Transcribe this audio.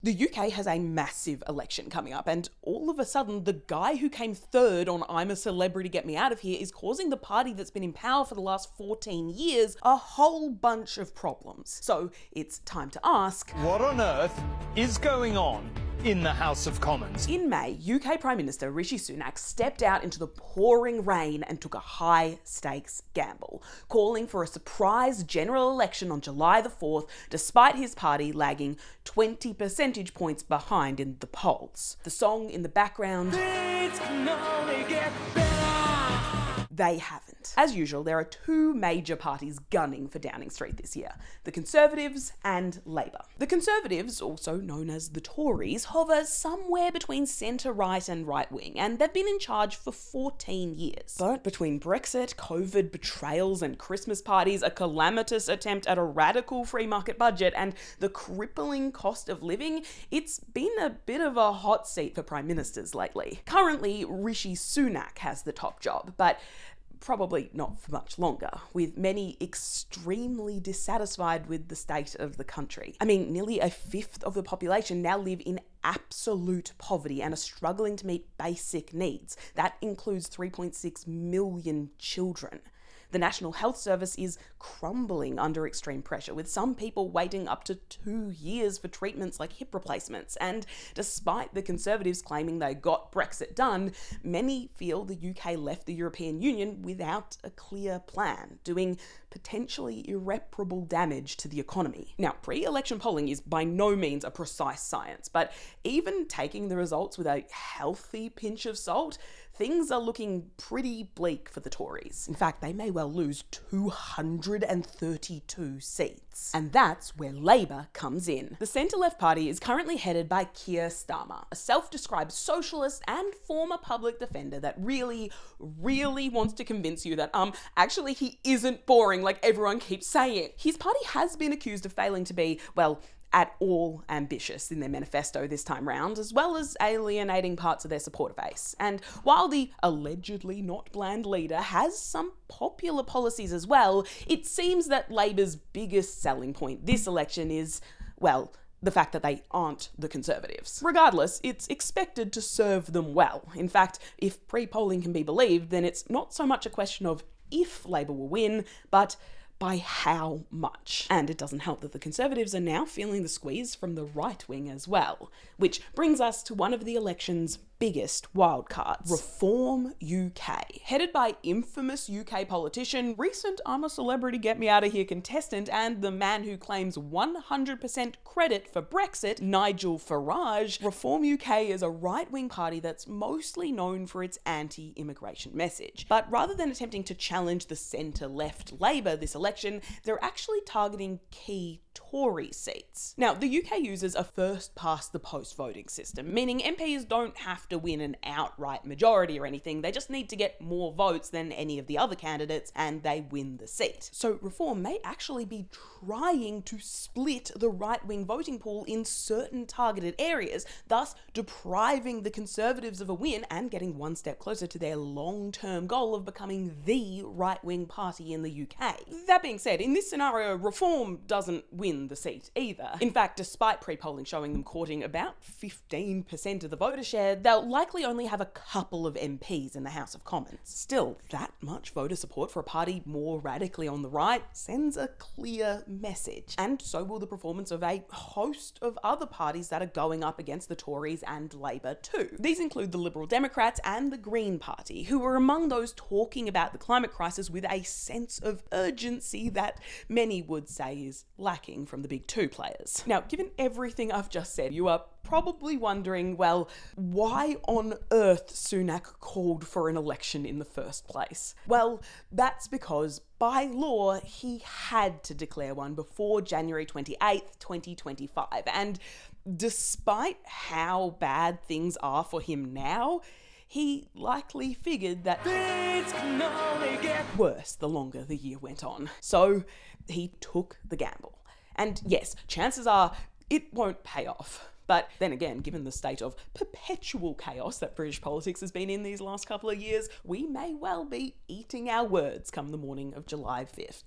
The UK has a massive election coming up, and all of a sudden, the guy who came third on I'm a Celebrity, Get Me Out of Here is causing the party that's been in power for the last 14 years a whole bunch of problems. So it's time to ask, what on earth is going on in the House of Commons? In May, UK Prime Minister Rishi Sunak stepped out into the pouring rain and took a high-stakes gamble, calling for a surprise general election on July the 4th, despite his party lagging 20 percentage points behind in the polls. The song in the background, "Things can only get better." They haven't. As usual, there are two major parties gunning for Downing Street this year: the Conservatives and Labour. The Conservatives, also known as the Tories, hover somewhere between centre-right and right-wing, and they've been in charge for 14 years. But between Brexit, COVID, betrayals and Christmas parties, a calamitous attempt at a radical free market budget, and the crippling cost of living, it's been a bit of a hot seat for prime ministers lately. Currently, Rishi Sunak has the top job, but probably not for much longer, with many extremely dissatisfied with the state of the country. I mean, nearly a fifth of the population now live in absolute poverty and are struggling to meet basic needs. That includes 3.6 million children. The National Health Service is crumbling under extreme pressure, with some people waiting up to 2 years for treatments like hip replacements. And despite the Conservatives claiming they got Brexit done, many feel the UK left the European Union without a clear plan, doing potentially irreparable damage to the economy. Now, pre-election polling is by no means a precise science, but even taking the results with a healthy pinch of salt, things are looking pretty bleak for the Tories. In fact, they may well lose 232 seats. And that's where Labour comes in. The centre-left party is currently headed by Keir Starmer, a self-described socialist and former public defender that really wants to convince you that, actually he isn't boring like everyone keeps saying. His party has been accused of failing to be, well, at all ambitious in their manifesto this time round, as well as alienating parts of their supporter base. And while the allegedly not bland leader has some popular policies as well, it seems that Labour's biggest selling point this election is, well, the fact that they aren't the Conservatives. Regardless, it's expected to serve them well. In fact, if pre-polling can be believed, then it's not so much a question of if Labour will win, but by how much. And it doesn't help that the Conservatives are now feeling the squeeze from the right wing as well, which brings us to one of the election's biggest wildcards: Reform UK. Headed by infamous UK politician, recent I'm a Celebrity, Get Me Out of Here contestant, and the man who claims 100% credit for Brexit, Nigel Farage, Reform UK is a right-wing party that's mostly known for its anti-immigration message. But rather than attempting to challenge the centre-left Labour this election, they're actually targeting key Tory seats. Now, the UK uses a first-past-the-post voting system, meaning MPs don't have to win an outright majority or anything, they just need to get more votes than any of the other candidates and they win the seat. So Reform may actually be trying to split the right-wing voting pool in certain targeted areas, thus depriving the Conservatives of a win and getting one step closer to their long-term goal of becoming the right-wing party in the UK. That being said, in this scenario, Reform doesn't win the seat either. In fact, despite pre-polling showing them courting about 15% of the voter share, they'll likely only have a couple of MPs in the House of Commons. Still, that much voter support for a party more radically on the right sends a clear message. And so will the performance of a host of other parties that are going up against the Tories and Labour too. These include the Liberal Democrats and the Green Party, who are among those talking about the climate crisis with a sense of urgency that many would say is lacking from the big two players. Now, given everything I've just said, you are probably wondering, well, why on earth Sunak called for an election in the first place? Well, that's because by law, he had to declare one before January 28th, 2025. And despite how bad things are for him now, he likely figured that things can only get worse the longer the year went on. So he took the gamble. And yes, chances are it won't pay off. But then again, given the state of perpetual chaos that British politics has been in these last couple of years, we may well be eating our words come the morning of July 5th.